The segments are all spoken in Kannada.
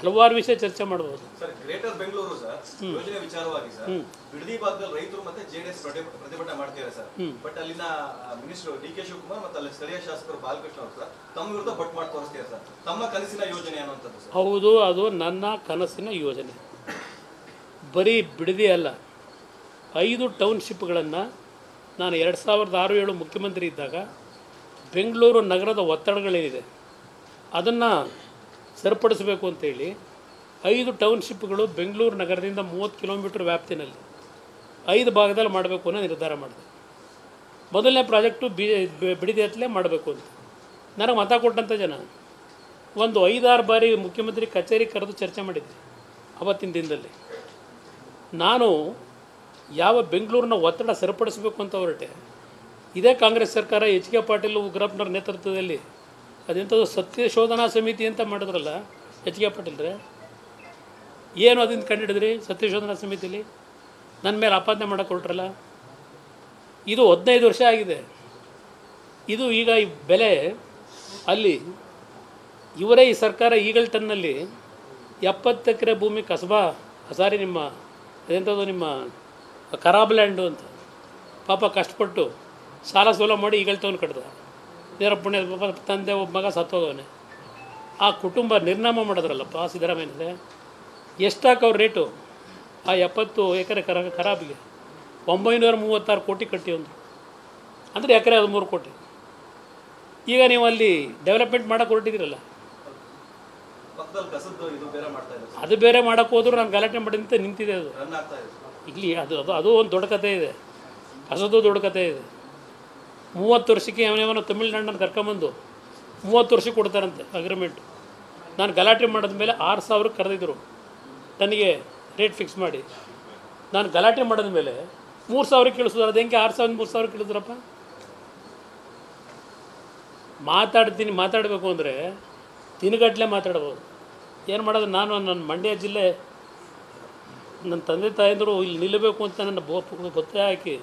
ಹಲವಾರು ವಿಷಯ ಚರ್ಚೆ ಮಾಡಬಹುದು ಸರ್. ಗ್ರೇಟರ್ ಬೆಂಗಳೂರು ಸರ್ ಯೋಜನೆ ವಿಚಾರವಾಗಿ ಸರ್ ಬಿಡದಿ ಭಾಗದಲ್ಲಿ ರೈತರು ಮತ್ತೆ ಜೆಡಿಎಸ್ ಪ್ರತಿಭಟನೆ ಮಾಡ್ತಿದ್ದಾರೆ ಸರ್. ಬಟ್ ಅಲ್ಲಿನ ಮಿನಿಸ್ಟರ್ ಡಿ.ಕೆ. ಶಿವಕುಮಾರ್ ಮತ್ತೆ ಅಲ್ಲಿ ಸ್ಥಳೀಯ ಶಾಸಕರು ಬಾಲಕೃಷ್ಣ ಅವರು ಸರ್ ತಮ್ಮ ವಿರುದ್ಧ ಬಟ್ ಮಾಡಿ ತೋರಿಸ್ತಾರೆ ಸರ್. ತಮ್ಮ ಕನಸಿನ ಯೋಜನೆ ಅನ್ನುವಂಥದ್ದು ಸರ್. ಹೌದು, ಅದು ನನ್ನ ಕನಸಿನ ಯೋಜನೆ. ಬರೀ ಬಿಡದಿ ಅಲ್ಲ, 5 ಟೌನ್ಶಿಪ್ಗಳನ್ನು ನಾನು 2006-7 ಮುಖ್ಯಮಂತ್ರಿ ಇದ್ದಾಗ ಬೆಂಗಳೂರು ನಗರದ ಒತ್ತಡಗಳೇನಿದೆ ಅದನ್ನು ಸರಿಪಡಿಸಬೇಕು ಅಂತೇಳಿ 5 ಟೌನ್ಶಿಪ್ಗಳು ಬೆಂಗಳೂರು ನಗರದಿಂದ 30 ಕಿಲೋಮೀಟರ್ ವ್ಯಾಪ್ತಿನಲ್ಲಿ 5 ಭಾಗದಲ್ಲಿ ಮಾಡಬೇಕು ಅನ್ನೋ ನಿರ್ಧಾರ ಮಾಡಿದೆ. ಮೊದಲನೇ ಪ್ರಾಜೆಕ್ಟು ಬಿಡದಿ ಹತ್ತಲೇ ಮಾಡಬೇಕು ಅಂತ ನನಗೆ ಮತ ಕೊಟ್ಟಂಥ ಜನ ಒಂದು 5-6 ಬಾರಿ ಮುಖ್ಯಮಂತ್ರಿ ಕಚೇರಿ ಕರೆದು ಚರ್ಚೆ ಮಾಡಿದ್ದೆ. ಅವತ್ತಿನ ದಿನದಲ್ಲಿ ನಾನು ಯಾವ ಬೆಂಗಳೂರಿನ ಒತ್ತಡ ಸರಿಪಡಿಸಬೇಕು ಅಂತ ಹೊರಟೆ. ಇದೇ ಕಾಂಗ್ರೆಸ್ ಸರ್ಕಾರ H.K. ಪಾಟೀಲ್ ಉಗ್ರಪ್ಪನವ್ರ ನೇತೃತ್ವದಲ್ಲಿ ಅದೆಂಥದ್ದು ಸತ್ಯ ಶೋಧನಾ ಸಮಿತಿ ಅಂತ ಮಾಡಿದ್ರಲ್ಲ H.K. ಪಾಟೀಲ್ರೆ, ಏನು ಅದನ್ನು ಕಂಡುಹಿಡಿದ್ರಿ? ಸತ್ಯಶೋಧನಾ ಸಮಿತಿಲಿ ನನ್ನ ಮೇಲೆ ಆಪಾದನೆ ಮಾಡೋಕೆ ಹೊರಟ್ರಲ್ಲ. ಇದು 15 ವರ್ಷ ಆಗಿದೆ. ಇದು ಈಗ ಈ ಬೆಲೆ ಅಲ್ಲಿ ಇವರೇ ಈ ಸರ್ಕಾರ ಈಗಲ್ಟನ್ನಲ್ಲಿ 70 ಎಕರೆ ಭೂಮಿ ಕಸಬಾ ಸಾರಿ ನಿಮ್ಮ ಅದೆಂಥದ್ದು ನಿಮ್ಮ ಖರಾಬ್ ಲ್ಯಾಂಡು ಅಂತ ಪಾಪ ಕಷ್ಟಪಟ್ಟು ಸಾಲ ಸೋಲ ಮಾಡಿ ಈಗಲ್ಟವ್ನು ಕಟ್ದ. ಇದರ ಪುಣ್ಯ ಪಾಪ ತಂದೆ ಒಬ್ಬ ಮಗ ಸತ್ತೋಗವನೆ. ಆ ಕುಟುಂಬ ನಿರ್ನಾಮ ಮಾಡಿದ್ರಲ್ಲಪ್ಪ ಸಿದ್ದರಾಮಯ್ಯನವ್ರೆ. ಎಷ್ಟಾಕವ್ರ ರೇಟು ಆ 70 ಎಕರೆ ಖರಾಬಿಗೆ? 936 ಕೋಟಿ ಕಟ್ಟಿ ಒಂದು ಅಂದರೆ ಎಕರೆ 13 ಕೋಟಿ. ಈಗ ನೀವು ಅಲ್ಲಿ ಡೆವಲಪ್ಮೆಂಟ್ ಮಾಡೋಕೆ ಹೊರಟಿದ್ದೀರಲ್ಲ, ಅದು ಬೇರೆ ಮಾಡೋಕ್ಕೆ ಹೋದ್ರು ನಾನು ಗಲಾಟೆ ಮಾಡಿ ನಿಂತಿದೆ. ಅದು ಇಲ್ಲಿ ಅದು ಒಂದು ದೊಡ್ಡ ಕಥೆ ಇದೆ, ಕಸದು ದೊಡ್ಡ ಕಥೆ ಇದೆ. 30 ವರ್ಷಕ್ಕೆ ಅವನೇವನೋ ತಮಿಳ್ನಾಡನ್ನು ಕರ್ಕೊಂಬಂದು 30 ವರ್ಷಕ್ಕೆ ಕೊಡ್ತಾರಂತೆ ಅಗ್ರಿಮೆಂಟು. ನಾನು ಗಲಾಟೆ ಮಾಡಿದ್ಮೇಲೆ 6,000 ಕರೆದಿದ್ರು ನನಗೆ ರೇಟ್ ಫಿಕ್ಸ್ ಮಾಡಿ. ನಾನು ಗಲಾಟೆ ಮಾಡಿದ್ಮೇಲೆ 3,000 ಕೇಳಿಸಿದ್ರು. ಅದು ಹೆಂಗೆ 6,000 3,000 ಕೇಳಿದ್ರಪ್ಪ? ಮಾತಾಡಬೇಕು ಅಂದರೆ ದಿನಗಟ್ಟಲೆ ಮಾತಾಡ್ಬೋದು. ಏನು ಮಾಡೋದು? ನಾನು ನನ್ನ ಮಂಡ್ಯ ಜಿಲ್ಲೆ ನನ್ನ ತಂದೆ ತಾಯಂದರು ಇಲ್ಲಿ ನಿಲ್ಲಬೇಕು ಅಂತ ನನ್ನ ಒತ್ತಾಯ ಹಾಕಿ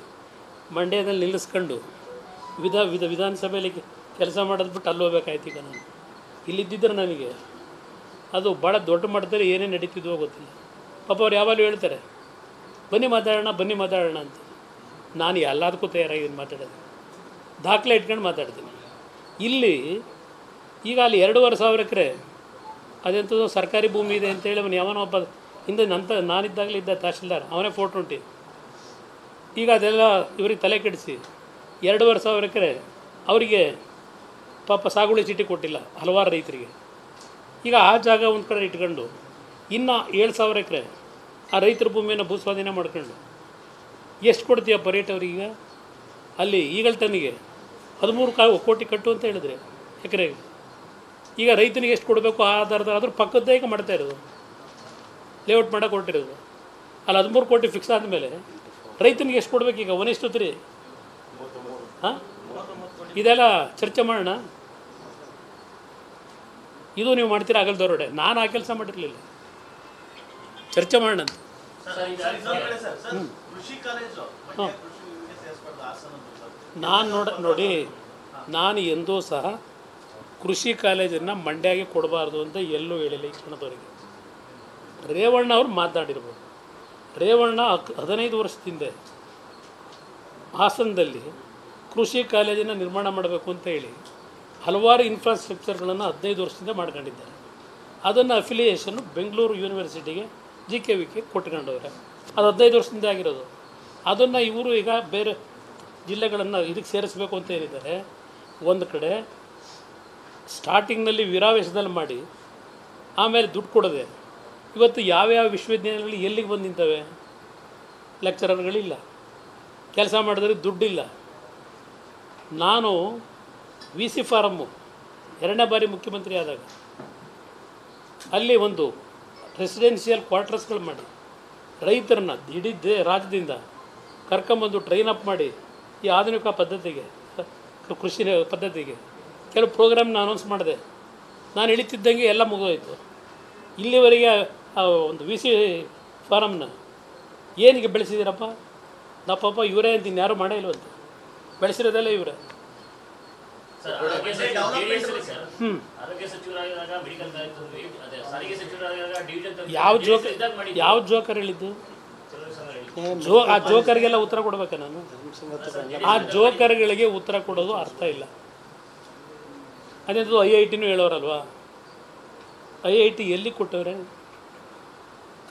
ಮಂಡ್ಯದಲ್ಲಿ ನಿಲ್ಲಿಸ್ಕೊಂಡು ವಿಧಾನಸಭೆಯಲ್ಲಿ ಕೆಲಸ ಮಾಡೋದು ಬಿಟ್ಟು ಅಲ್ಲಿ ಹೋಗ್ಬೇಕಾಯ್ತು. ಈಗ ನಾನು ಇಲ್ಲಿದ್ದಿದ್ರೆ ನನಗೆ ಅದು ಭಾಳ ದೊಡ್ಡ ಮಟ್ಟದಲ್ಲಿ ಏನೇನು ನಡೀತಿದ್ವೋ ಗೊತ್ತಿಲ್ಲ. ಪಾಪ ಅವ್ರು ಯಾವಾಗಲೂ ಹೇಳ್ತಾರೆ ಬನ್ನಿ ಮಾತಾಡೋಣ ಅಂತ. ನಾನು ಎಲ್ಲದಕ್ಕೂ ತಯಾರಾಗಿದ್ದೀನಿ ಮಾತಾಡೋದು, ದಾಖಲೆ ಇಟ್ಕೊಂಡು ಮಾತಾಡ್ತೀನಿ. ಇಲ್ಲಿ ಈಗ ಅಲ್ಲಿ 2,500 ಎಕರೆ ಅದೆಂಥದ್ದು ಸರ್ಕಾರಿ ಭೂಮಿ ಇದೆ ಅಂತೇಳಿ ಅವನು ಯಾವನೋ ಒಬ್ಬ ಹಿಂದೆ ನಾನಿದ್ದಾಗಲೇ ಇದ್ದ ತಹಶೀಲ್ದಾರ್ ಅವನೇ ಫೋಟೋ ಉಂಟು. ಈಗ ಅದೆಲ್ಲ ಇವ್ರಿಗೆ ತಲೆ ಕೆಡಿಸಿ 2,500 ಎಕರೆ ಅವರಿಗೆ ಪಾಪ ಸಾಗುವಳಿ ಚೀಟಿ ಕೊಟ್ಟಿಲ್ಲ ಹಲವಾರು ರೈತರಿಗೆ. ಈಗ ಆ ಜಾಗ ಒಂದು ಕಡೆ ಇಟ್ಕೊಂಡು ಇನ್ನು 7,000 ಎಕರೆ ಆ ರೈತರ ಭೂಮಿಯನ್ನು ಭೂಸ್ವಾಧೀನ ಮಾಡ್ಕೊಂಡು ಎಷ್ಟು ಕೊಡ್ತೀಯಪ್ಪ ರೇಟ್ ಅವ್ರಿಗೆ? ಅಲ್ಲಿ ಈಗಲ್ಟನ್ನಿಗೆ 13 ಕೋಟಿ ಕಟ್ಟು ಅಂತ ಹೇಳಿದ್ರೆ ಎಕರೆಗೆ. ಈಗ ರೈತನಿಗೆ ಎಷ್ಟು ಕೊಡಬೇಕು ಆ ಆಧಾರದ ಅದ್ರ ಪಕ್ಕದ್ದೇ ಈಗ ಮಾಡ್ತಾ ಇರೋದು, ಲೇಔಟ್ ಮಾಡೋಕೆ ಹೊರಟಿರೋದು. ಅಲ್ಲಿ 13 ಕೋಟಿ ಫಿಕ್ಸ್ ಆದಮೇಲೆ ರೈತನಿಗೆ ಎಷ್ಟು ಕೊಡಬೇಕು ಈಗ? 1:3. ಹಾಂ, ಇದೆಲ್ಲ ಚರ್ಚೆ ಮಾಡೋಣ. ಇದು ನೀವು ಮಾಡ್ತೀರಾ ಆಗಲ್ದವ್ರೊಡೆ. ನಾನು ಆ ಕೆಲಸ ಮಾಡಿರಲಿಲ್ಲ, ಚರ್ಚೆ ಮಾಡೋಣ ಅಂತ. ನೋಡಿ ನಾನು ಎಂದೂ ಸಹ ಕೃಷಿ ಕಾಲೇಜನ್ನು ಮಂಡ್ಯಗೆ ಕೊಡಬಾರ್ದು ಅಂತ ಎಲ್ಲೂ ಹೇಳಿಲ್ಲ ಈ ಕ್ಷಣದವರೆಗೆ. ರೇವಣ್ಣ ಅವರು ಮಾತನಾಡಿರ್ಬೋದು. ರೇವಣ್ಣ 15 ವರ್ಷದಿಂದ ಹಾಸನದಲ್ಲಿ ಕೃಷಿ ಕಾಲೇಜನ್ನು ನಿರ್ಮಾಣ ಮಾಡಬೇಕು ಅಂತ ಹೇಳಿ ಹಲವಾರು ಇನ್ಫ್ರಾಸ್ಟ್ರಕ್ಚರ್ಗಳನ್ನು 15 ವರ್ಷದಿಂದ ಮಾಡ್ಕೊಂಡಿದ್ದಾರೆ. ಅದನ್ನು ಅಫಿಲಿಯೇಷನ್ನು ಬೆಂಗಳೂರು ಯೂನಿವರ್ಸಿಟಿಗೆ GKVK ಕೊಟ್ಕೊಂಡವ್ರೆ. ಅದು 15 ವರ್ಷದಿಂದ ಆಗಿರೋದು. ಅದನ್ನು ಇವರು ಈಗ ಬೇರೆ ಜಿಲ್ಲೆಗಳನ್ನು ಇದಕ್ಕೆ ಸೇರಿಸಬೇಕು ಅಂತ ಏನಿದ್ದಾರೆ. ಒಂದು ಕಡೆ ಸ್ಟಾರ್ಟಿಂಗ್ನಲ್ಲಿ ವೀರಾವೇಶದಲ್ಲಿ ಮಾಡಿ ಆಮೇಲೆ ದುಡ್ಡು ಕೊಡದೆ ಇವತ್ತು ಯಾವ್ಯಾವ ವಿಶ್ವವಿದ್ಯಾನಿಲಯಗಳು ಎಲ್ಲಿಗೆ ಬಂದು ನಿಂತವೆ? ಲೆಕ್ಚರರ್ಗಳಿಲ್ಲ, ಕೆಲಸ ಮಾಡಿದ್ರೆ ದುಡ್ಡಿಲ್ಲ. ನಾನು VC ಫಾರಮ್ಮು 2ನೇ ಬಾರಿ ಮುಖ್ಯಮಂತ್ರಿ ಆದಾಗ ಅಲ್ಲಿ ಒಂದು ರೆಸಿಡೆನ್ಷಿಯಲ್ ಕ್ವಾರ್ಟರ್ಸ್ಗಳು ಮಾಡಿ ರೈತರನ್ನ ಇಡೀ ರಾಜ್ಯದಿಂದ ಕರ್ಕೊಂಬಂದು ಟ್ರೈನ್ ಅಪ್ ಮಾಡಿ ಈ ಆಧುನಿಕ ಪದ್ಧತಿಗೆ ಕೃಷಿ ಪದ್ಧತಿಗೆ ಕೆಲವು ಪ್ರೋಗ್ರಾಮ್ನ ಅನೌನ್ಸ್ ಮಾಡಿದೆ. ನಾನು ಇಳಿತಿದ್ದಂಗೆ ಎಲ್ಲ ಮುಗಿದೋಯ್ತು. ಇಲ್ಲಿವರೆಗೆ ಒಂದು VC ಫಾರಮ್ನ ಏನಿಗೆ ಬೆಳೆಸಿದ್ದೀರಪ್ಪ? ನಾ ಪಾಪ ಇವರೇ ಅಂತ ಇನ್ಯಾರು ಮಾಡೇ ಇಲ್ವಂತೆ. ಬೆಳೆಸಿರೋದೆಲ್ಲ ಇವರೇ. ಆರೋಗ್ಯ ಸಚಿವರಾಗಿದ್ದಾಗ ಮೆಡಿಕಲ್ ಅದೇ ಸಾರಿಗೆ ಸಚಿವರಾಗಿದ್ದಾಗ ಡಿವಿಷನ್ ಯಾವ ಜೋಕರ್ ಹೇಳಿದ್ದು? ಆ ಜೋಕರ್ಗೆಲ್ಲ ಉತ್ತರ ಕೊಡ್ಬೇಕಾ ನಾನು? ಆ ಜೋಕರ್ಗಳಿಗೆ ಉತ್ತರ ಕೊಡೋದು ಅರ್ಥ ಇಲ್ಲ. ಅದೇಂಥದ್ದು IITನೂ ಹೇಳೋರಲ್ವಾ? IIT ಎಲ್ಲಿ ಕೊಟ್ಟವ್ರೆ?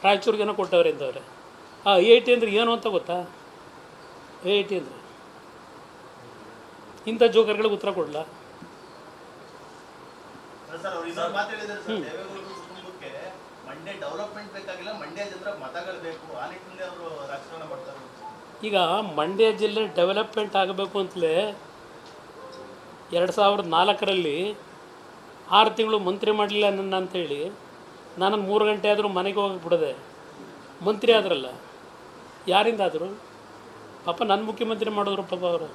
ರಾಯಚೂರಿಗೇನೋ ಕೊಟ್ಟವ್ರೆ ಅಂತವ್ರೆ. ಆ IIT ಅಂದರೆ ಏನು ಅಂತ ಗೊತ್ತಾ? IIT ಅಂದರೆ ಇಂಥ ಜೋಕರ್ಗಳಿಗೆ ಉತ್ತರ ಕೊಡಲ್ಲ. ಈಗ ಮಂಡ್ಯ ಜಿಲ್ಲೆ ಡೆವಲಪ್ಮೆಂಟ್ ಆಗಬೇಕು ಅಂತಲೇ 2004ರಲ್ಲಿ 6 ತಿಂಗಳು ಮಂತ್ರಿ ಮಾಡಲಿಲ್ಲ ನನ್ನ ಅಂಥೇಳಿ ನಾನು 3 ಗಂಟೆ ಆದರೂ ಮನೆಗೆ ಹೋಗಿ ಬಿಡದೆ ಮಂತ್ರಿ ಆದ್ರಲ್ಲ. ಯಾರಿಂದ ಆದರು? ಪಾಪ ನನ್ನ ಮುಖ್ಯಮಂತ್ರಿ ಮಾಡಿದ್ರು. ಪಾಪ ಅವರು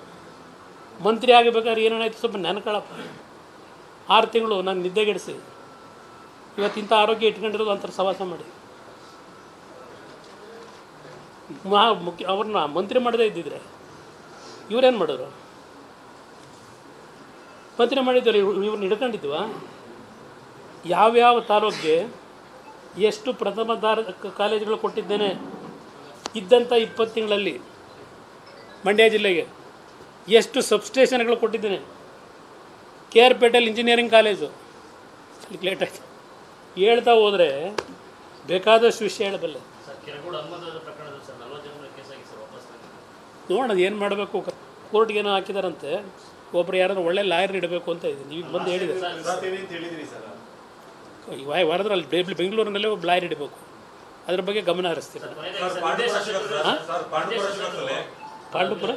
ಮಂತ್ರಿ ಆಗಬೇಕಾದ್ರೆ ಏನೇನಾಯ್ತು ಸ್ವಲ್ಪ ನೆನಕಳಪ್ಪ. 6 ತಿಂಗಳು ನಾನು ನಿದ್ದೆಗೆಡಿಸಿ ಇವತ್ತಿಂಥ ಆರೋಗ್ಯ ಇಟ್ಕೊಂಡಿರೋದು ಅಂತರ ಸವಾಸ ಮಾಡಿ ಅವ್ರನ್ನ ಮಂತ್ರಿ ಮಾಡದೇ ಇದ್ದಿದ್ರೆ ಇವರೇನು ಮಾಡೋರು? ಮಂತ್ರಿ ಮಾಡಿದ್ದಾರೆ ಇವ್ರನ್ನ ಹಿಡ್ಕೊಂಡಿದ್ವಾ? ಯಾವ್ಯಾವ ತಾಲೂಕಿಗೆ ಎಷ್ಟು ಪ್ರಥಮ ಕಾಲೇಜುಗಳು ಕೊಟ್ಟಿದ್ದೇನೆ ಇದ್ದಂಥ 20 ತಿಂಗಳಲ್ಲಿ ಮಂಡ್ಯ ಜಿಲ್ಲೆಗೆ ಎಷ್ಟು ಸಬ್ಸ್ಟೇಷನ್ಗಳು ಕೊಟ್ಟಿದ್ದೇನೆ. KR ಪೇಟೆಲ್ ಇಂಜಿನಿಯರಿಂಗ್ ಕಾಲೇಜು ಅದಕ್ಕೆ ಲೇಟ್ ಆಯಿತು. ಹೇಳ್ತಾ ಹೋದರೆ ಬೇಕಾದಷ್ಟು ವಿಷಯ ಹೇಳಬಲ್ಲೆ. ನೋಡೋದು ಏನು ಮಾಡಬೇಕು. ಕೋರ್ಟ್ಗೇನೋ ಹಾಕಿದಾರಂತೆ, ಒಬ್ಬರು ಯಾರಾದ್ರೂ ಒಳ್ಳೆ ಲಾಯರ್ ಇಡಬೇಕು ಅಂತ ಇದ್ದೀನಿ. ಈಗ ಬಂದು ಹೇಳಿದೆ ಹೊರದ್ರೆ ಅಲ್ಲಿ ಬೆಂಗಳೂರಿನಲ್ಲೇ ಒಬ್ಬ ಲಾಯರ್ ಇಡಬೇಕು. ಅದ್ರ ಬಗ್ಗೆ ಗಮನ ಹರಿಸ್ತೀನಿ. ಪಾಂಡುಪುರ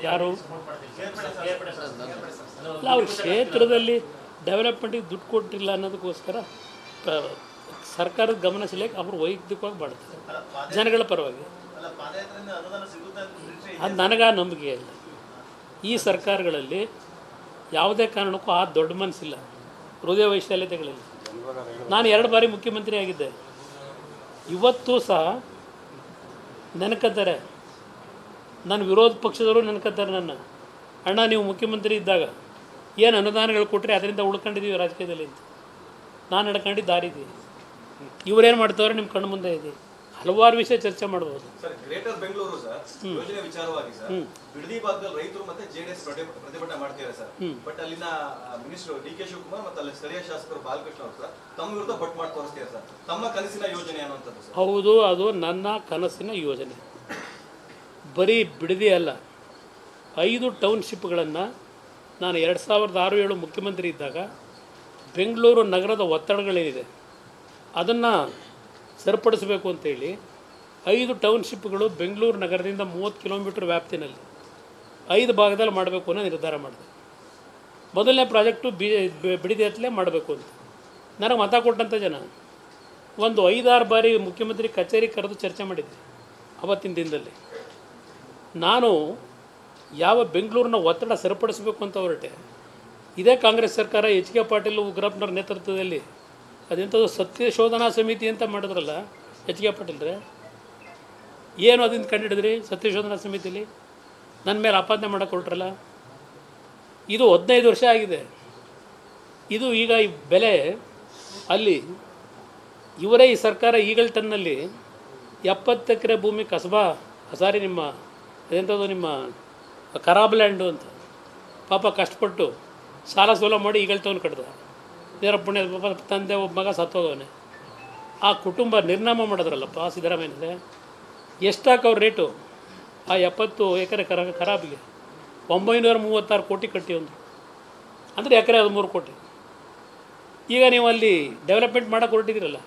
ಯಾರು ಅಲ್ಲ, ಅವ್ರ ಕ್ಷೇತ್ರದಲ್ಲಿ ಡೆವಲಪ್ಮೆಂಟಿಗೆ ದುಡ್ಡು ಕೊಟ್ಟಿಲ್ಲ ಅನ್ನೋದಕ್ಕೋಸ್ಕರ ಸರ್ಕಾರದ ಗಮನ ಸೆಳೆಯಕ್ಕೆ ಅವರು ವೈಯಕ್ತಿಕವಾಗಿ ಮಾಡ್ತಾರೆ ಜನಗಳ ಪರವಾಗಿ. ಅದು ನನಗೆ ಆ ನಂಬಿಕೆ ಇಲ್ಲ. ಈ ಸರ್ಕಾರಗಳಲ್ಲಿ ಯಾವುದೇ ಕಾರಣಕ್ಕೂ ಆ ದೊಡ್ಡ ಮನಸ್ಸಿಲ್ಲ, ಹೃದಯ ವೈಶಾಲ್ಯತೆಗಳಿಲ್ಲ. ನಾನು 2 ಬಾರಿ ಮುಖ್ಯಮಂತ್ರಿ ಆಗಿದ್ದೆ. ಇವತ್ತು ಸಹ ನೆನಕತ್ತಾರೆ, ನನ್ನ ವಿರೋಧ ಪಕ್ಷದವರು ನೆನಕತ್ತಾರೆ ನನ್ನ. ಅಣ್ಣ ನೀವು ಮುಖ್ಯಮಂತ್ರಿ ಇದ್ದಾಗ ಏನು ಅನುದಾನಗಳು ಕೊಟ್ಟರೆ ಅದರಿಂದ ಉಳ್ಕೊಂಡಿದ್ದೀವಿ ರಾಜಕೀಯದಲ್ಲಿ ಅಂತ. ನಾನು ನಡ್ಕೊಂಡಿದ್ದು ದಾರಿದೆ. ಇವರೇನು ಮಾಡ್ತಾವ್ರೆ ನಿಮ್ಮ ಕಣ್ಣು ಮುಂದೆ ಇದೆ. ಹಲವಾರು ವಿಷಯ ಚರ್ಚೆ ಮಾಡ್ಬೋದು. ಸರ್, ಗ್ರೇಟರ್ ಬೆಂಗಳೂರು ಸರ್ ಯೋಜನೆ ವಿಚಾರವಾಗಿ ಸರ್ ಬಿಡದಿ ಭಾಗದಲ್ಲಿ ರೈತರು ಮತ್ತೆ JDS ಪ್ರತಿಭಟನೆ ಮಾಡ್ತಿದ್ದಾರೆ ಸರ್. ಬಟ್ ಅಲ್ಲಿನ ಮಿನಿಸ್ಟರ್ DK ಶಿವಕುಮಾರ್ ಮತ್ತೆ ಅಲ್ಲಿ ಸ್ಥಳೀಯ ಶಾಸಕರು ಬಾಲಕೃಷ್ಣ ಅವರು ಸರ್ ತಮ್ಮ ವಿರುದ್ಧ ಬಟ್ ಮಾಡಿ ತೋರಿಸ್ತಾರೆ ಸರ್. ತಮ್ಮ ಕನಸಿನ ಯೋಜನೆ ಅನ್ನುವಂಥದ್ದು ಸರ್. ಹೌದು, ಅದು ನನ್ನ ಕನಸಿನ ಯೋಜನೆ. ಬರೀ ಬಿಡದಿ ಅಲ್ಲ, 5 ಟೌನ್ಶಿಪ್ಗಳನ್ನು ನಾನು 2006-07 ಮುಖ್ಯಮಂತ್ರಿ ಇದ್ದಾಗ ಬೆಂಗಳೂರು ನಗರದ ಒತ್ತಡಗಳೇನಿದೆ ಅದನ್ನು ಸರಿಪಡಿಸಬೇಕು ಅಂತೇಳಿ 5 ಟೌನ್ಶಿಪ್ಗಳು ಬೆಂಗಳೂರು ನಗರದಿಂದ 30 ಕಿಲೋಮೀಟರ್ ವ್ಯಾಪ್ತಿನಲ್ಲಿ 5 ಭಾಗದಲ್ಲಿ ಮಾಡಬೇಕು ಅನ್ನೋ ನಿರ್ಧಾರ ಮಾಡಿದೆ. ಮೊದಲನೇ ಪ್ರಾಜೆಕ್ಟು ಬಿಡದಿ ಹತ್ತಲೇ ಮಾಡಬೇಕು ಅಂತ ನನಗೆ ಮತ ಕೊಟ್ಟಂಥ ಜನ ಒಂದು 5-6 ಬಾರಿ ಮುಖ್ಯಮಂತ್ರಿ ಕಚೇರಿ ಕರೆದು ಚರ್ಚೆ ಮಾಡಿದ್ದೆ. ಅವತ್ತಿನ ದಿನದಲ್ಲಿ ನಾನು ಯಾವ ಬೆಂಗಳೂರಿನ ಒತ್ತಡ ಸರಿಪಡಿಸಬೇಕು ಅಂತ ಹೊರಟೆ. ಇದೇ ಕಾಂಗ್ರೆಸ್ ಸರ್ಕಾರ HK ಪಾಟೀಲ್ ಉಗ್ರಪ್ಪನವ್ರ ನೇತೃತ್ವದಲ್ಲಿ ಅದೆಂಥದ್ದು ಸತ್ಯ ಶೋಧನಾ ಸಮಿತಿ ಅಂತ ಮಾಡಿದ್ರಲ್ಲ HK ಪಾಟೀಲ್ರೆ, ಏನು ಅದನ್ನು ಕಂಡುಹಿಡಿದ್ರಿ? ಸತ್ಯ ಶೋಧನಾ ಸಮಿತಿಲಿ ನನ್ನ ಮೇಲೆ ಆಪಾದನೆ ಮಾಡೋಕೆ ಹೊರಟ್ರಲ್ಲ. ಇದು 15 ವರ್ಷ ಆಗಿದೆ. ಇದು ಈಗ ಈ ಬೆಲೆ ಅಲ್ಲಿ ಇವರೇ ಈ ಸರ್ಕಾರ ಈಗಲ್ಟನ್ನಲ್ಲಿ 70 ಎಕರೆ ಭೂಮಿ ಕಸಬಾ ಸಾರಿ ನಿಮ್ಮ ಅದೆಂಥದ್ದು ನಿಮ್ಮ ಖರಾಬ್ ಲ್ಯಾಂಡು ಅಂತ ಪಾಪ ಕಷ್ಟಪಟ್ಟು ಸಾಲ ಸೋಲ ಮಾಡಿ ಈಗಲ್ಟವನ್ನು ಕಟ್ಟಿದ ನೇರ ಪುಣ್ಯ ಪಾಪ ತಂದೆ ಒಬ್ಬ ಮಗ ಸತ್ತೋಗವನೆ. ಆ ಕುಟುಂಬ ನಿರ್ನಾಮ ಮಾಡಿದ್ರಲ್ಲಪ್ಪ ಸಿದ್ದರಾಮಯ್ಯನವರೇ. ಎಷ್ಟಾಕವ್ರ ರೇಟು ಆ 70 ಎಕರೆ ಖರಾಬಿಗೆ? 936 ಕೋಟಿ ಕಟ್ಟಿ ಒಂದು ಅಂದರೆ ಎಕರೆ 13 ಕೋಟಿ. ಈಗ ನೀವು ಅಲ್ಲಿ ಡೆವಲಪ್ಮೆಂಟ್ ಮಾಡೋಕೆ ಹೊರಟಿದ್ದೀರಲ್ಲ,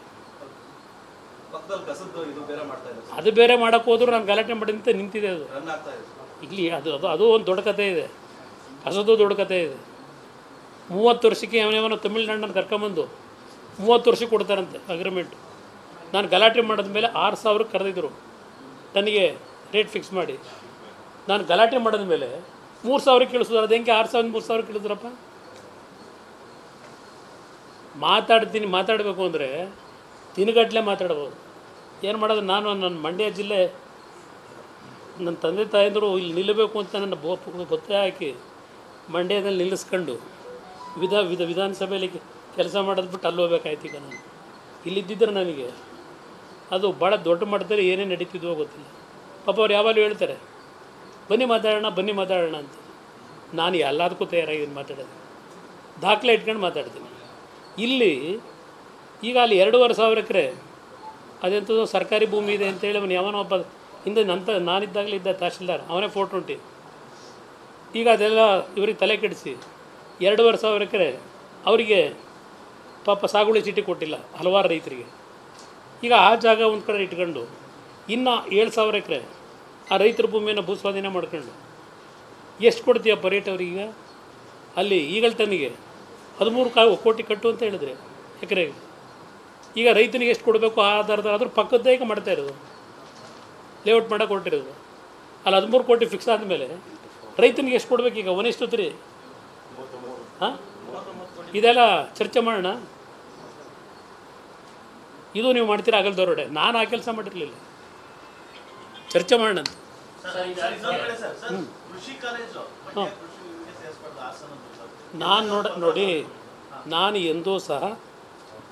ಅದು ಬೇರೆ ಮಾಡೋಕ್ಕೆ ಹೋದ್ರು ನಾನು ಗಲಾಟೆ ಮಾಡಿ ನಿಂತಿದೆ. ಅದು ಇಲ್ಲಿ ಅದು ಒಂದು ದೊಡ್ಡ ಕಥೆ ಇದೆ, ಹೊಸದು ದೊಡ್ಡ ಕಥೆ ಇದೆ. 30 ವರ್ಷಕ್ಕೆ ಅವನೇವನ ತಮಿಳ್ನಾಡನ್ನು ಕರ್ಕೊಂಬಂದು 30 ವರ್ಷಕ್ಕೆ ಕೊಡ್ತಾರಂತೆ ಅಗ್ರಿಮೆಂಟ್. ನಾನು ಗಲಾಟೆ ಮಾಡಿದ್ಮೇಲೆ 6,000 ಕರೆದಿದ್ದರು ನನಗೆ ರೇಟ್ ಫಿಕ್ಸ್ ಮಾಡಿ. ನಾನು ಗಲಾಟೆ ಮಾಡಿದ್ಮೇಲೆ 3,000 ಕೇಳಿಸಿದ್ರು. ಅದು ಹೆಂಗೆ 6,000 3,000 ಕೇಳಿದ್ರಪ್ಪ? ಮಾತಾಡಬೇಕು ಅಂದರೆ ದಿನಗಟ್ಟಲೆ ಮಾತಾಡ್ಬೋದು. ಏನು ಮಾಡೋದು? ನಾನು ನನ್ನ ಮಂಡ್ಯ ಜಿಲ್ಲೆ ನನ್ನ ತಂದೆ ತಾಯಂದರು ಇಲ್ಲಿ ನಿಲ್ಲಬೇಕು ಅಂತ ನನ್ನ ಒತ್ತಾಯ ಹಾಕಿ ಮಂಡ್ಯದಲ್ಲಿ ನಿಲ್ಲಿಸ್ಕೊಂಡು ವಿಧಾನಸಭೆಯಲ್ಲಿ ಕೆಲಸ ಮಾಡೋದು ಬಿಟ್ಟು ಅಲ್ಲಿ ಹೋಗ್ಬೇಕಾಯ್ತು. ಈಗ ನಾನು ಇಲ್ಲಿದ್ದಿದ್ರೆ ನನಗೆ ಅದು ಭಾಳ ದೊಡ್ಡ ಮಟ್ಟದಲ್ಲಿ ಏನೇನು ನಡೀತಿದ್ವೋ ಗೊತ್ತಿಲ್ಲ. ಪಾಪ ಅವ್ರು ಯಾವಾಗಲೂ ಹೇಳ್ತಾರೆ ಬನ್ನಿ ಮಾತಾಡೋಣ ಅಂತ. ನಾನು ಎಲ್ಲದಕ್ಕೂ ತಯಾರಾಗಿದ್ದೀನಿ ಮಾತಾಡೋದು, ದಾಖಲೆ ಇಟ್ಕೊಂಡು ಮಾತಾಡ್ತೀನಿ. ಇಲ್ಲಿ ಈಗ ಅಲ್ಲಿ 2,500 ಎಕರೆ ಅದೆಂಥದ್ದು ಸರ್ಕಾರಿ ಭೂಮಿ ಇದೆ ಅಂತೇಳಿ ಅವನು ಯಾವನೋ ಒಬ್ಬ ಹಿಂದೆ ನಾನಿದ್ದಾಗಲೇ ಇದ್ದ ತಹಶೀಲ್ದಾರ್, ಅವನೇ ಫೋಟೋ ಉಂಟು. ಈಗ ಅದೆಲ್ಲ ಇವ್ರಿಗೆ ತಲೆ ಕೆಡಿಸಿ 2,500 ಎಕರೆ ಅವರಿಗೆ ಪಾಪ ಸಾಗುವಳಿ ಚೀಟಿ ಕೊಟ್ಟಿಲ್ಲ ಹಲವಾರು ರೈತರಿಗೆ. ಈಗ ಆ ಜಾಗ ಒಂದು ಕಡೆ ಇಟ್ಕೊಂಡು ಇನ್ನು 7,000 ಎಕರೆ ಆ ರೈತರ ಭೂಮಿಯನ್ನು ಭೂಸ್ವಾಧೀನ ಮಾಡ್ಕೊಂಡು ಎಷ್ಟು ಕೊಡ್ತೀಯಪ್ಪ ರೇಟ್ ಅವ್ರಿಗೆ? ಅಲ್ಲಿ ಈಗಲ್ಟನಿಗೆ 13 ಕೋಟಿ ಕಟ್ಟು ಅಂತ ಹೇಳಿದ್ರೆ ಎಕರೆಗೆ. ಈಗ ರೈತನಿಗೆ ಎಷ್ಟು ಕೊಡಬೇಕು ಆ ಆಧಾರದ ಅದ್ರ ಪಕ್ಕದ್ದೇ ಈಗ ಮಾಡ್ತಾ ಇರೋದು, ಲೇಔಟ್ ಮಾಡೋಕೆ ಹೊರಟಿರೋದು. ಅಲ್ಲಿ 13 ಕೋಟಿ ಫಿಕ್ಸ್ ಆದಮೇಲೆ ರೈತನಿಗೆ ಎಷ್ಟು ಕೊಡಬೇಕು ಈಗ? 1:3. ಹಾಂ, ಇದೆಲ್ಲ ಚರ್ಚೆ ಮಾಡೋಣ. ಇದು ನೀವು ಮಾಡ್ತೀರಾ ಆಗಲ್ದವ್ರೊಡೆ, ನಾನು ಆ ಕೆಲಸ ಮಾಡಿರಲಿಲ್ಲ. ಚರ್ಚೆ ಮಾಡೋಣ ಅಂತ. ನೋಡಿ ನಾನು ಎಂದೂ ಸಹ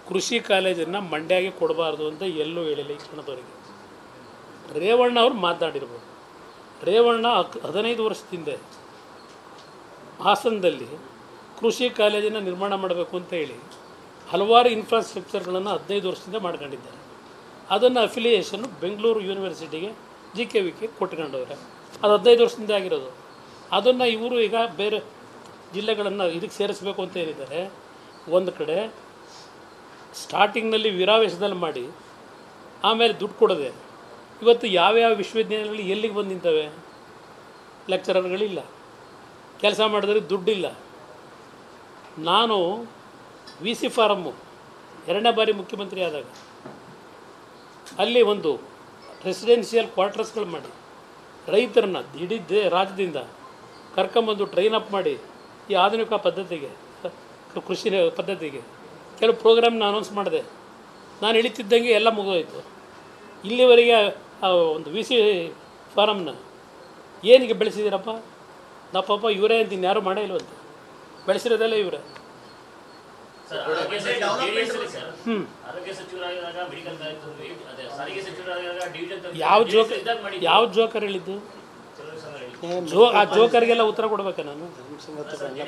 ಕೃಷಿ ಕಾಲೇಜನ್ನು ಮಂಡ್ಯಗೆ ಕೊಡಬಾರ್ದು ಅಂತ ಎಲ್ಲೂ ಹೇಳಿಲ್ಲ. ಈ ಕ್ಷಣದವರೆಗೆ ರೇವಣ್ಣ ಅವ್ರು ಮಾತನಾಡಿರ್ಬೋದು. ರೇವಣ್ಣ 15 ವರ್ಷದಿಂದ ಹಾಸನದಲ್ಲಿ ಕೃಷಿ ಕಾಲೇಜನ್ನು ನಿರ್ಮಾಣ ಮಾಡಬೇಕು ಅಂತ ಹೇಳಿ ಹಲವಾರು ಇನ್ಫ್ರಾಸ್ಟ್ರಕ್ಚರ್ಗಳನ್ನು 15 ವರ್ಷದಿಂದ ಮಾಡ್ಕೊಂಡಿದ್ದಾರೆ. ಅದನ್ನು ಅಫಿಲಿಯೇಷನ್ನು ಬೆಂಗಳೂರು ಯೂನಿವರ್ಸಿಟಿಗೆ JKV ಕೊಟ್ಕೊಂಡವ್ರೆ. ಅದು 15 ವರ್ಷದಿಂದ ಆಗಿರೋದು. ಅದನ್ನು ಇವರು ಈಗ ಬೇರೆ ಜಿಲ್ಲೆಗಳನ್ನು ಇದಕ್ಕೆ ಸೇರಿಸಬೇಕು ಅಂತ ಏನಿದ್ದಾರೆ. ಒಂದು ಕಡೆ ಸ್ಟಾರ್ಟಿಂಗ್ನಲ್ಲಿ ವೀರಾವೇಶದಲ್ಲಿ ಮಾಡಿ ಆಮೇಲೆ ದುಡ್ಡು ಕೊಡದೆ ಇವತ್ತು ಯಾವ್ಯಾವ ವಿಶ್ವವಿದ್ಯಾಲಯಗಳು ಎಲ್ಲಿಗೆ ಬಂದು ನಿಂತವೆ? ಲೆಕ್ಚರರ್ಗಳಿಲ್ಲ, ಕೆಲಸ ಮಾಡಿದ್ರೆ ದುಡ್ಡಿಲ್ಲ. ನಾನು VC ಫಾರಮ್ಮು 2ನೇ ಬಾರಿ ಮುಖ್ಯಮಂತ್ರಿ ಆದಾಗ ಅಲ್ಲಿ ಒಂದು ರೆಸಿಡೆನ್ಷಿಯಲ್ ಕ್ವಾರ್ಟರ್ಸ್ಗಳು ಮಾಡಿ ರೈತರನ್ನ ಇಡೀ ರಾಜ್ಯದಿಂದ ಕರ್ಕೊಂಬಂದು ಟ್ರೈನ್ ಅಪ್ ಮಾಡಿ ಈ ಆಧುನಿಕ ಪದ್ಧತಿಗೆ, ಕೃಷಿ ಪದ್ಧತಿಗೆ ಕೆಲವು ಪ್ರೋಗ್ರಾಮ್ನ ಅನೌನ್ಸ್ ಮಾಡಿದೆ. ನಾನು ಇಳಿತಿದ್ದಂಗೆ ಎಲ್ಲ ಮುಗಿದೋಯ್ತು. ಇಲ್ಲಿವರೆಗೆ ಒಂದು VC ಫಾರಮ್ನ ಏನಿಗೆ ಬೆಳೆಸಿದ್ದೀರಪ್ಪ? ನಾವು ಪಾಪ ಇವರೇ ಅಂತ ಇನ್ಯಾರು ಮಾಡೇ ಇಲ್ವಂತೆ, ಬೆಳೆಸಿರೋದೆಲ್ಲ ಇವರೇ. ಯಾವ ಜೋಕರ್ ಹೇಳಿದ್ದು? ಆ ಜೋಕರ್ಗೆಲ್ಲ ಉತ್ತರ ಕೊಡ್ಬೇಕ ನಾನು?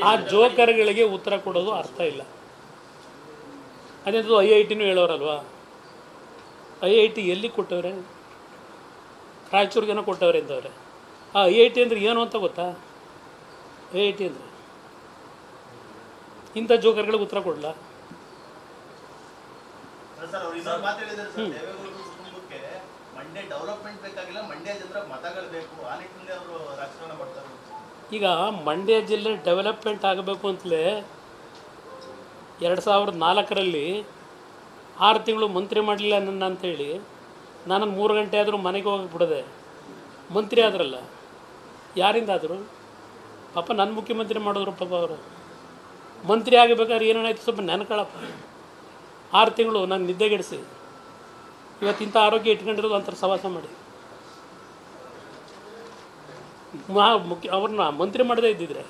ಆ ಜೋಕರ್ಗಳಿಗೆ ಉತ್ತರ ಕೊಡೋದು ಅರ್ಥ ಇಲ್ಲ. ಅದೇಂಥದ್ದು IITನೂ ಹೇಳೋರಲ್ವಾ? IIT ಎಲ್ಲಿ ಕೊಟ್ಟವ್ರೆ? ರಾಯಚೂರಿಗೇನೋ ಕೊಟ್ಟವ್ರೆ ಅಂತವ್ರೆ. ಆ IIT ಅಂದರೆ ಏನು ಅಂತ ಗೊತ್ತಾ? IIT ಅಂದರೆ ಇಂಥ ಜೋಕರ್ಗಳಿಗೆ ಉತ್ತರ ಕೊಡಲ್ಲ. ಈಗ ಮಂಡ್ಯ ಜಿಲ್ಲೆ ಡೆವಲಪ್ಮೆಂಟ್ ಆಗಬೇಕು ಅಂತಲೇ 2004ರಲ್ಲಿ 6 ತಿಂಗಳು ಮಂತ್ರಿ ಮಾಡಲಿಲ್ಲ ನನ್ನ ಅಂತೇಳಿ ನನ್ನನ್ನು 3 ಗಂಟೆ ಆದರೂ ಮನೆಗೆ ಹೋಗಿ ಬಿಡೋದೆ. ಮಂತ್ರಿ ಆದ್ರಲ್ಲ, ಯಾರಿಂದ ಆದರು? ಪಾಪ ನನ್ನ ಮುಖ್ಯಮಂತ್ರಿ ಮಾಡಿದ್ರು. ಪಾಪ ಅವರು ಮಂತ್ರಿ ಆಗಬೇಕಾದ್ರೆ ಏನೇನಾಯ್ತು ಸ್ವಲ್ಪ ನೆನಕಳಪ್ಪ. 6 ತಿಂಗಳು ನಾನು ನಿದ್ದೆಗೆಡಿಸಿ ಇವತ್ತಿಂಥ ಆರೋಗ್ಯ ಇಟ್ಕೊಂಡಿರೋದು ಅಂತರ ಸವಾಸ ಮಾಡಿ ಅವ್ರನ್ನ ಮಂತ್ರಿ ಮಾಡದೇ ಇದ್ದಿದ್ರೆ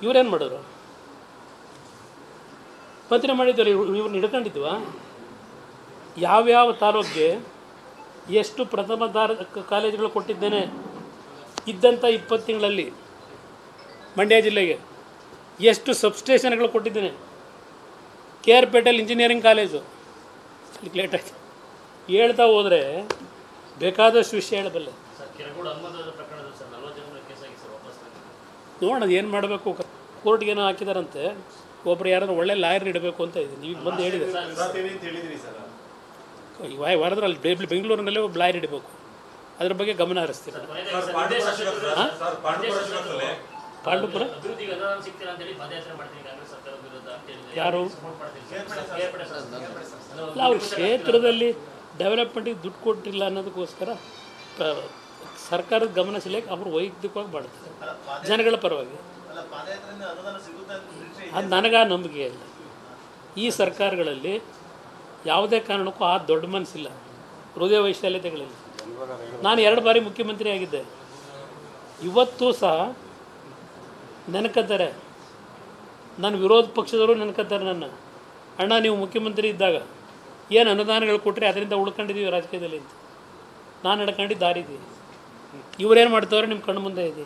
ಇವರೇನು ಮಾಡೋರು? ಮಂತ್ರಿ ಮಾಡಿದ್ದರು, ಇವ್ರನ್ನ ಹಿಡ್ಕೊಂಡಿದ್ವಾ? ಯಾವ್ಯಾವ ತಾಲೂಕಿಗೆ ಎಷ್ಟು ಪ್ರಥಮ ಕಾಲೇಜುಗಳು ಕೊಟ್ಟಿದ್ದೇನೆ ಇದ್ದಂಥ 20 ತಿಂಗಳಲ್ಲಿ ಮಂಡ್ಯ ಜಿಲ್ಲೆಗೆ ಎಷ್ಟು ಸಬ್ಸ್ಟೇಷನ್ಗಳು ಕೊಟ್ಟಿದ್ದೇನೆ. KR ಪೇಟೆಲ್ ಇಂಜಿನಿಯರಿಂಗ್ ಕಾಲೇಜು ಅಲ್ಲಿ ಲೇಟ್ ಆಯಿತು. ಹೇಳ್ತಾ ಹೋದರೆ ಬೇಕಾದಷ್ಟು ವಿಷಯ ಹೇಳಬಲ್ಲೆ. ನೋಡೋಣ ಏನು ಮಾಡಬೇಕು. ಕೋರ್ಟ್ಗೇನೋ ಹಾಕಿದಾರಂತೆ, ಒಬ್ರು ಯಾರಾದ್ರೂ ಒಳ್ಳೆ ಲಾಯರ್ ಇಡಬೇಕು ಅಂತ ಇದ್ದೀನಿ. ಈಗ ಬಂದು ಹೇಳಿದೆ ವಾರದ್ರೆ ಅಲ್ಲಿ ಬೆಂಗಳೂರಿನಲ್ಲೇ ಒಬ್ಬ ಲಾಯರ್ ಇಡಬೇಕು. ಅದ್ರ ಬಗ್ಗೆ ಗಮನ ಹರಿಸ್ತೀನಿ. ಪಾಂಡುಪುರ ಯಾರು? ಅಲ್ಲ, ಅವ್ರ ಕ್ಷೇತ್ರದಲ್ಲಿ ಡೆವಲಪ್ಮೆಂಟಿಗೆ ದುಡ್ಡು ಕೊಟ್ಟಿಲ್ಲ ಅನ್ನೋದಕ್ಕೋಸ್ಕರ ಸರ್ಕಾರದ ಗಮನ ಸೆಳೆಯಕ್ಕೆ ಅವರು ವೈಯಕ್ತಿಕವಾಗಿ ಮಾಡ್ತಾರೆ ಜನಗಳ ಪರವಾಗಿ. ಅದು ನನಗೆ ನಂಬಿಕೆ ಇಲ್ಲ. ಈ ಸರ್ಕಾರಗಳಲ್ಲಿ ಯಾವುದೇ ಕಾರಣಕ್ಕೂ ಆ ದೊಡ್ಡ ಮನಸ್ಸಿಲ್ಲ, ಹೃದಯ ವೈಶಾಲ್ಯತೆಗಳಿಲ್ಲ. ನಾನು 2 ಬಾರಿ ಮುಖ್ಯಮಂತ್ರಿ ಆಗಿದ್ದೆ. ಇವತ್ತು ಸಹ ನೆನಕತ್ತಾರೆ, ನನ್ನ ವಿರೋಧ ಪಕ್ಷದವರು ನೆನಕತ್ತಾರೆ ನನ್ನ, ಅಣ್ಣ ನೀವು ಮುಖ್ಯಮಂತ್ರಿ ಇದ್ದಾಗ ಏನು ಅನುದಾನಗಳು ಕೊಟ್ಟರೆ ಅದರಿಂದ ಉಳ್ಕೊಂಡಿದ್ದೀವಿ ರಾಜಕೀಯದಲ್ಲಿ ಅಂತ. ನಾನು ನಡ್ಕೊಂಡಿದ್ದು ದಾರಿದೆ. ಇವರೇನು ಮಾಡ್ತಾವ್ರೆ ನಿಮ್ಮ ಕಣ್ಣು ಮುಂದೆ ಇದೆ.